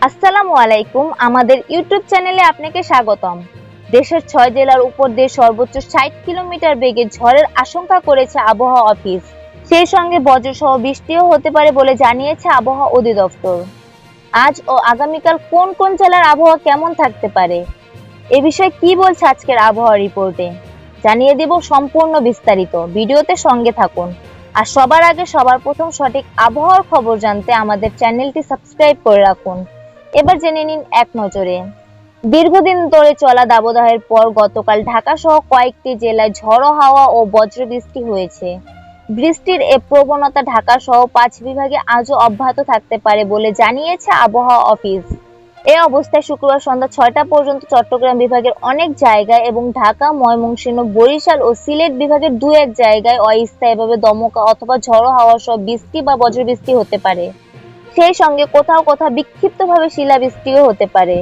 আসসালামু আলাইকুম, আমাদের ইউটিউব চ্যানেলে আপনাকে স্বাগতম। দেশের 6 জেলার উপর দিয়ে সর্বোচ্চ 60 কিলোমিটার বেগে ঝড়ের আশঙ্কা করেছে আবহাওয়া অফিস। সেই সঙ্গে বজ্রসহ বৃষ্টিও হতে পারে বলে জানিয়েছে আবহাওয়া অধিদপ্তর। আজ ও আগামীকাল কোন কোন জেলার আবহাওয়া কেমন থাকতে পারে, এ বিষয়ে কি বলছে আজকের আবহাওয়া রিপোর্টে জানিয়ে দেব সম্পূর্ণ বিস্তারিত। ভিডিওতে সঙ্গে থাকুন। আর সবার আগে সবার প্রথম সঠিক আবহাওয়ার খবর জানতে আমাদের চ্যানেলটি সাবস্ক্রাইব করে রাখুন। এবার জেনে নিন এক নজরে। দীর্ঘদিন ধরে চলা দাবদাহের পর গতকাল ঢাকা সহ কয়েকটি জেলায় ঝড়ো হাওয়া ও বজ্রবৃষ্টি হয়েছে। বৃষ্টির এ প্রবণতা ঢাকা সহ 5 বিভাগে আজও অব্যাহত থাকতে পারে বলে জানিয়েছে আবহাওয়া অফিস। এ অবস্থায় শুক্রবার সন্ধ্যা 6টা পর্যন্ত চট্টগ্রাম বিভাগের অনেক জায়গায় এবং ঢাকা, ময়মনসিংহ, বরিশাল ও সিলেট বিভাগের 2-1 জায়গায় অস্থায়ীভাবে দমকা অথবা ঝড়ো হাওয়া সহ বৃষ্টি বা বজ্রবৃষ্টি হতে পারে। সেই সঙ্গে কোথাও কোথাও বিক্ষিপ্তভাবে শিলাবৃষ্টিও হতে পারে।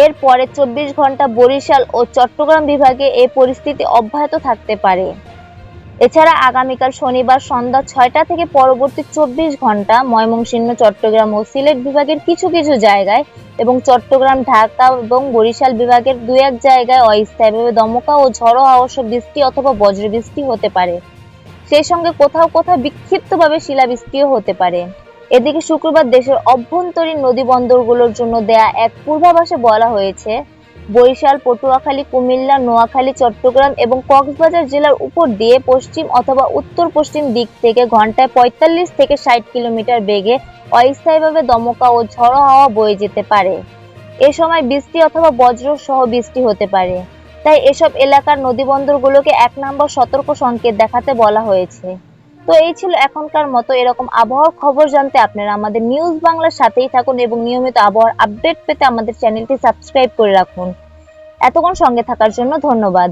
এর পরে 24 ঘন্টা বরিশাল ও চট্টগ্রাম বিভাগে এই পরিস্থিতি অব্যাহত থাকতে পারে। এছাড়া আগামীকাল শনিবার সন্ধ্যা 6টা থেকে পরবর্তী 24 ঘন্টা ময়মনসিংহ, চট্টগ্রাম ও সিলেট বিভাগের কিছু কিছু জায়গায় এবং চট্টগ্রাম, ঢাকা এবং বরিশাল বিভাগের 2-1 জায়গায় অস্থায়ীভাবে দমকা ও ঝড়ো হাওয়া সহ বৃষ্টি অথবা বজ্রবৃষ্টি হতে পারে। সেই সঙ্গে কোথাও কোথাও বিক্ষিপ্তভাবে শিলাবৃষ্টিও হতে পারে। এদিকে শুক্রবার দেশের অভ্যন্তরীণ নদীবন্দরগুলোর জন্য দেয়া এক পূর্বাভাসে বলা হয়েছে, বরিশাল, পটুয়াখালী, কুমিল্লা, নোয়াখালী, চট্টগ্রাম এবং কক্সবাজার জেলার উপর দিয়ে পশ্চিম অথবা উত্তর-পশ্চিম দিক থেকে ঘন্টায় 45 থেকে 60 কিলোমিটার বেগে অস্থায়ীভাবে দমকা ও ঝড়ো হাওয়া বয়ে যেতে পারে। এ সময় বৃষ্টি অথবা বজ্র সহ বৃষ্টি হতে পারে। তাই এসব এলাকার নদীবন্দরগুলোকে 1 নম্বর সতর্ক সংকেত দেখাতে বলা হয়েছে। তো এই ছিল এখনকার মতো। এরকম আবহাওয়ার খবর জানতে আপনারা আমাদের নিউজ বাংলার সাথেই থাকুন এবং নিয়মিত আবহাওয়ার আপডেট পেতে আমাদের চ্যানেলটি সাবস্ক্রাইব করে রাখুন। এতক্ষণ সঙ্গে থাকার জন্য ধন্যবাদ।